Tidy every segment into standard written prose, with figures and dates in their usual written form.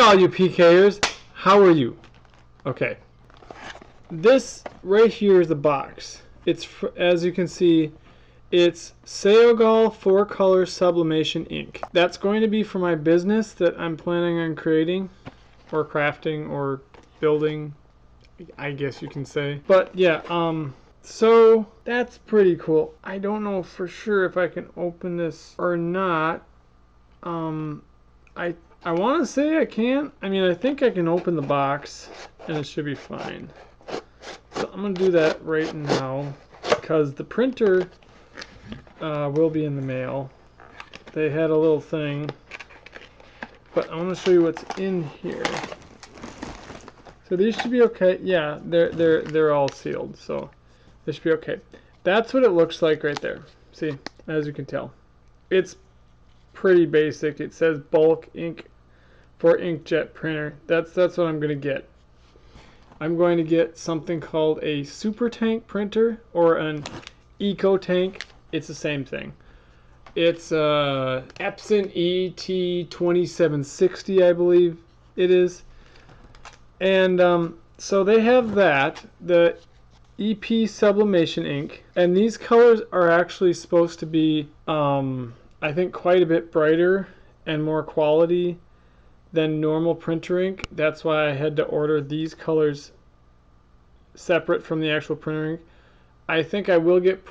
all you PKers, how are you? Okay, this right here is the box. It's, as you can see, it's Seogal 4-color sublimation ink. That's going to be for my business that I'm planning on creating or crafting or building, I guess you can say. But yeah, so that's pretty cool. I don't know for sure if I can open this or not. I want to say I can. I mean, I think I can open the box and it should be fine. So I'm going to do that right now because the printer will be in the mail. They had a little thing, but I want to show you what's in here. So these should be okay. Yeah, they're all sealed, so they should be okay. That's what it looks like right there. See, as you can tell, it's pretty basic. It says bulk ink for inkjet printer. That's what I'm going to get. I'm going to get something called a super tank printer or an eco tank. It's the same thing. It's Epson ET2760, I believe it is. And so they have that, the EP sublimation ink, and these colors are actually supposed to be I think quite a bit brighter and more quality than normal printer ink. That's why I had to order these colors separate from the actual printer ink. I think I will get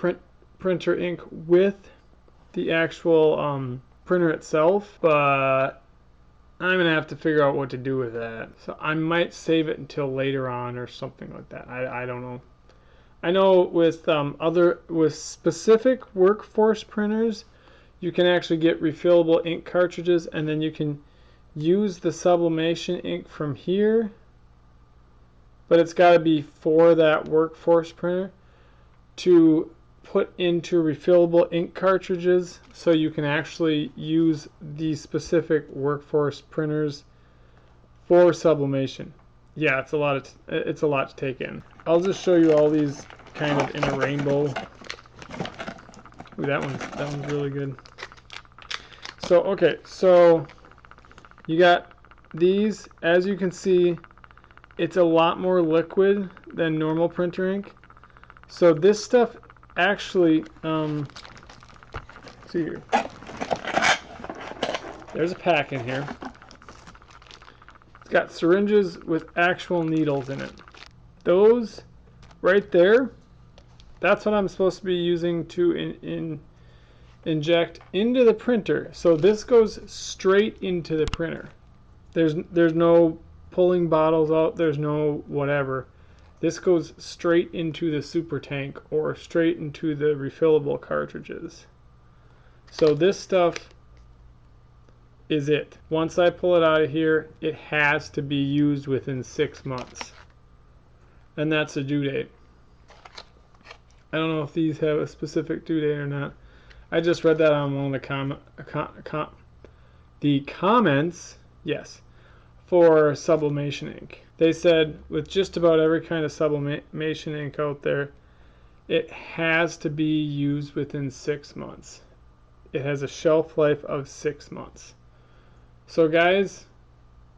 printer ink with the actual printer itself, but I'm gonna have to figure out what to do with that. So I might save it until later on or something like that. I don't know. I know with with specific workforce printers, you can actually get refillable ink cartridges, and then you can use the sublimation ink from here, but it's got to be for that workforce printer to put into refillable ink cartridges, so you can actually use these specific workforce printers for sublimation. Yeah, it's a lot to take in. I'll just show you all these kind of in a rainbow. Ooh, that one's really good. So okay, so you got these. As you can see, it's a lot more liquid than normal printer ink. So this stuff actually, let's see here. There's a pack in here. It's got syringes with actual needles in it. Those right there, that's what I'm supposed to be using to inject into the printer. So this goes straight into the printer. There's no pulling bottles out, there's no whatever. This goes straight into the super tank or straight into the refillable cartridges. So this stuff is it. Once I pull it out of here, it has to be used within 6 months. And that's a due date. I don't know if these have a specific due date or not. I just read that on one of the comments, yes, for sublimation ink. They said with just about every kind of sublimation ink out there, it has to be used within 6 months. It has a shelf life of 6 months. So guys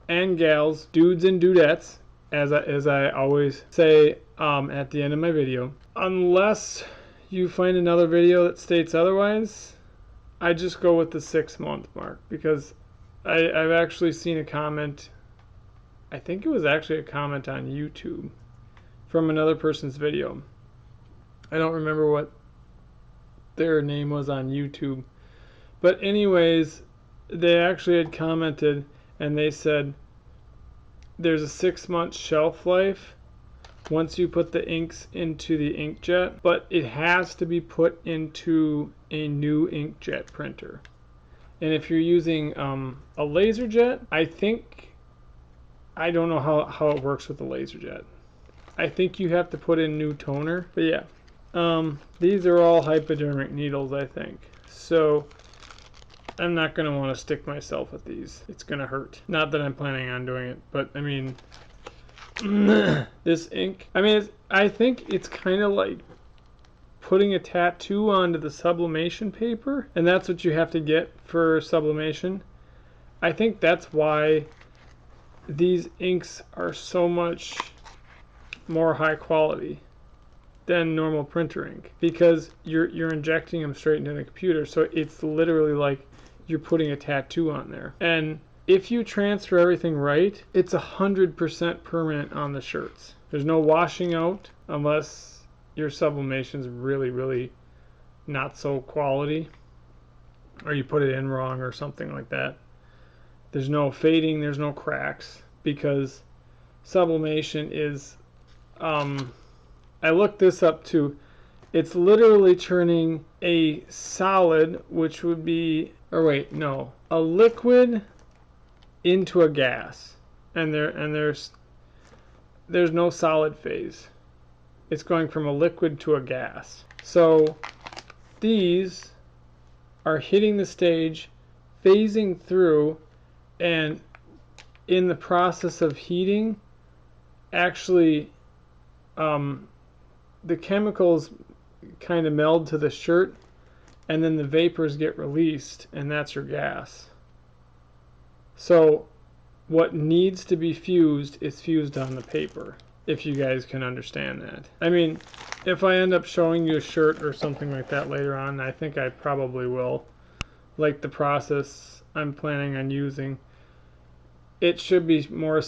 and gals, dudes and dudettes, as I always say at the end of my video, unless you find another video that states otherwise, I just go with the 6-month mark, because I've actually seen a comment, I think it was actually a comment on YouTube from another person's video. I don't remember what their name was on YouTube, but anyways, they actually had commented and they said there's a 6-month shelf life once you put the inks into the inkjet, but it has to be put into a new inkjet printer. And if you're using a laser jet, I don't know how it works with the laser jet. I think you have to put in new toner, but yeah. These are all hypodermic needles, I think. So I'm not going to want to stick myself with these. It's going to hurt. Not that I'm planning on doing it, but I mean, this ink, I mean, I think it's kind of like putting a tattoo onto the sublimation paper, and that's what you have to get for sublimation. I think that's why these inks are so much more high quality than normal printer ink because you're injecting them straight into the computer, so it's literally like you're putting a tattoo on there. And if you transfer everything right, it's 100% permanent on the shirts. There's no washing out unless your sublimation's really, really not so quality, or you put it in wrong or something like that. There's no fading, there's no cracks, because sublimation is, I looked this up too, it's literally turning a solid, which would be, or wait, no, a liquid into a gas, and there's no solid phase. It's going from a liquid to a gas. So these are hitting the stage, phasing through, and in the process of heating, actually the chemicals kind of meld to the shirt, and then the vapors get released, and that's your gas. So what needs to be fused is fused on the paper, if you guys can understand that. I mean, if I end up showing you a shirt or something like that later on, I think I probably will, like the process I'm planning on using, it should be more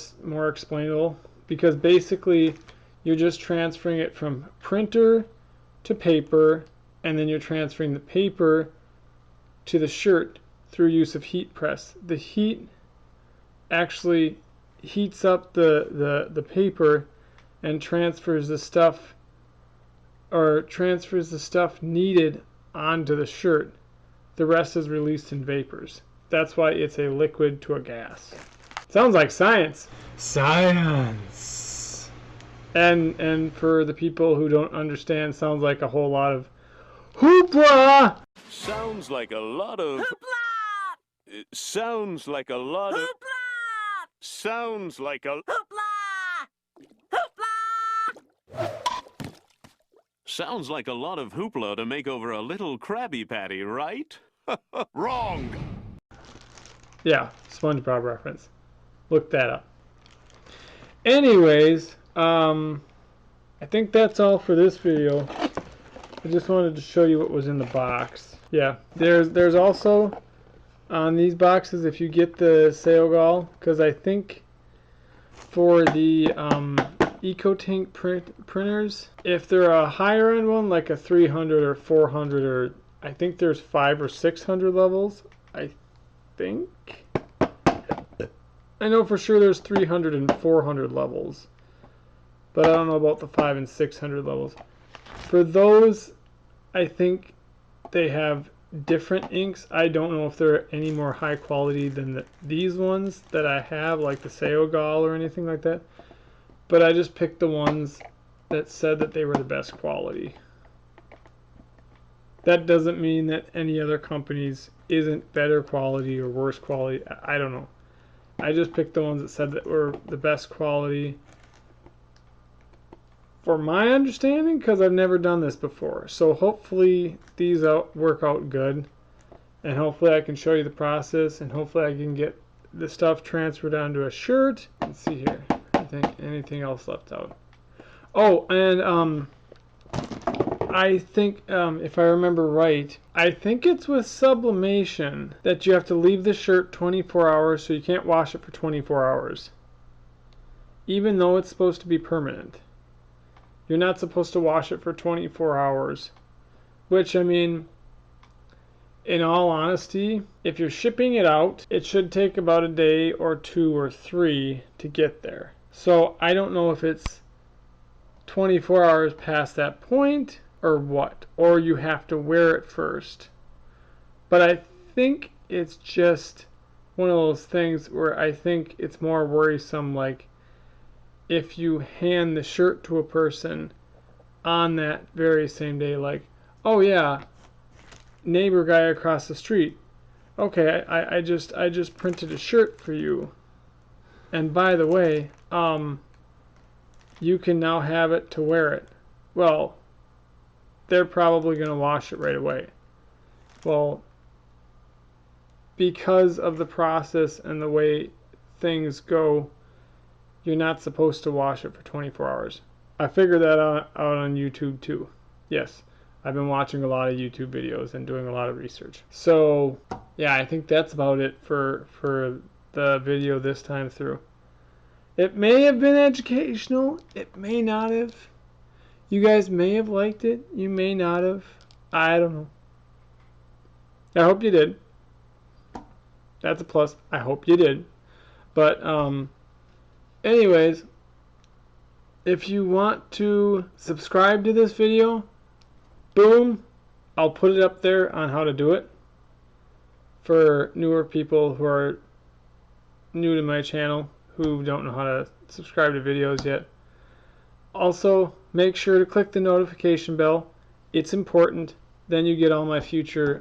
explainable, because basically you're just transferring it from printer to paper, and then you're transferring the paper to the shirt through use of heat press. The heat actually heats up the paper and transfers the stuff needed onto the shirt. The rest is released in vapors. That's why it's a liquid to a gas. Sounds like science. Science. And for the people who don't understand, sounds like a whole lot of hoopla. Sounds like a lot of hoopla. Sounds like a lot of hoopla. Sounds like a hoopla. Hoopla. Sounds like a lot of hoopla to make over a little Krabby Patty, right? Wrong. Yeah, SpongeBob reference. Look that up. Anyways, I think that's all for this video. I just wanted to show you what was in the box. Yeah, there's also on these boxes, if you get the Seogal, because I think for the EcoTink printers, if they're a higher end one, like a 300 or 400, or I think there's 500 or 600 levels, I think. I know for sure there's 300 and 400 levels, but I don't know about the 500 and 600 levels. For those, I think they have different inks. I don't know if they're any more high quality than these ones that I have, like the Seogal or anything like that. But I just picked the ones that said that they were the best quality. That doesn't mean that any other companies isn't better quality or worse quality. I don't know. I just picked the ones that said that were the best quality for my understanding, because I've never done this before. So hopefully these work out good, and hopefully I can show you the process, and hopefully I can get the stuff transferred onto a shirt. Let's see here. I think anything else left out. Oh, and I think, if I remember right, I think it's with sublimation that you have to leave the shirt 24 hours, so you can't wash it for 24 hours. Even though it's supposed to be permanent. You're not supposed to wash it for 24 hours. Which, I mean, in all honesty, if you're shipping it out, it should take about a day or 2 or 3 to get there. So I don't know if it's 24 hours past that point, or what, or you have to wear it first. But I think it's just one of those things where I think it's more worrisome, like if you hand the shirt to a person on that very same day, like, oh yeah, neighbor guy across the street, okay, I just printed a shirt for you, and by the way, you can now have it to wear it. Well, they're probably going to wash it right away. Well, because of the process and the way things go you're not supposed to wash it for 24 hours. I figured that out on YouTube too. Yes, I've been watching a lot of YouTube videos and doing a lot of research. So yeah, I think that's about it for the video this time through. It may have been educational. It may not have. You guys may have liked it. You may not have. I don't know. I hope you did. That's a plus. I hope you did. But anyways, if you want to subscribe to this video, boom, I'll put it up there on how to do it for newer people who are new to my channel who don't know how to subscribe to videos yet. Also, make sure to click the notification bell. It's important. Then you get all my future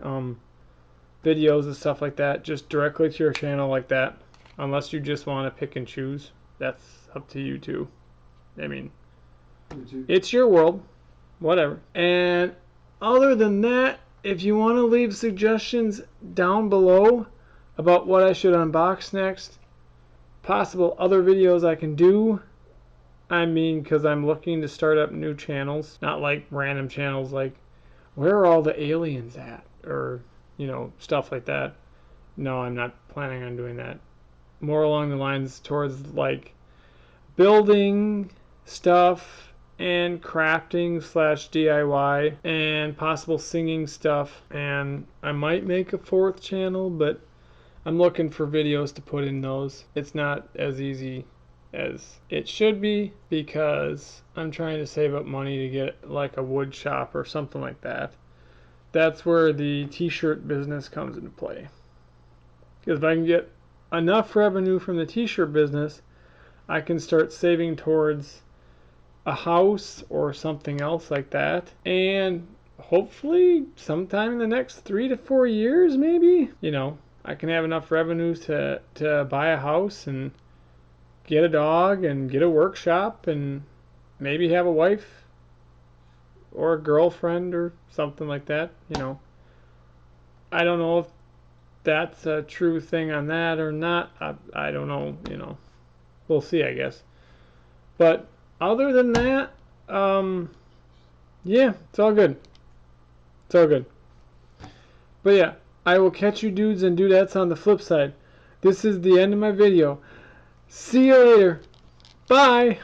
videos and stuff like that just directly to your channel like that. Unless you just want to pick and choose. That's up to you too. I mean, it's your world. Whatever. And other than that, if you want to leave suggestions down below about what I should unbox next, possible other videos I can do, I mean, because I'm looking to start up new channels, not like random channels like, where are all the aliens at? Or, you know, stuff like that. No, I'm not planning on doing that. More along the lines towards like building stuff and crafting / DIY and possible singing stuff. And I might make a 4th channel, but I'm looking for videos to put in those. It's not as easy as it should be because I'm trying to save up money to get like a wood shop or something like that. That's where the t-shirt business comes into play. Because if I can get enough revenue from the t-shirt business, I can start saving towards a house or something else like that. And hopefully sometime in the next 3 to 4 years, maybe, you know, I can have enough revenue to buy a house and get a dog and get a workshop and maybe have a wife or a girlfriend or something like that, you know. I don't know if that's a true thing on that or not. I don't know, you know. We'll see, I guess. But other than that, yeah, it's all good. It's all good. But yeah, I will catch you dudes and dudettes on the flip side. This is the end of my video. See you later. Bye.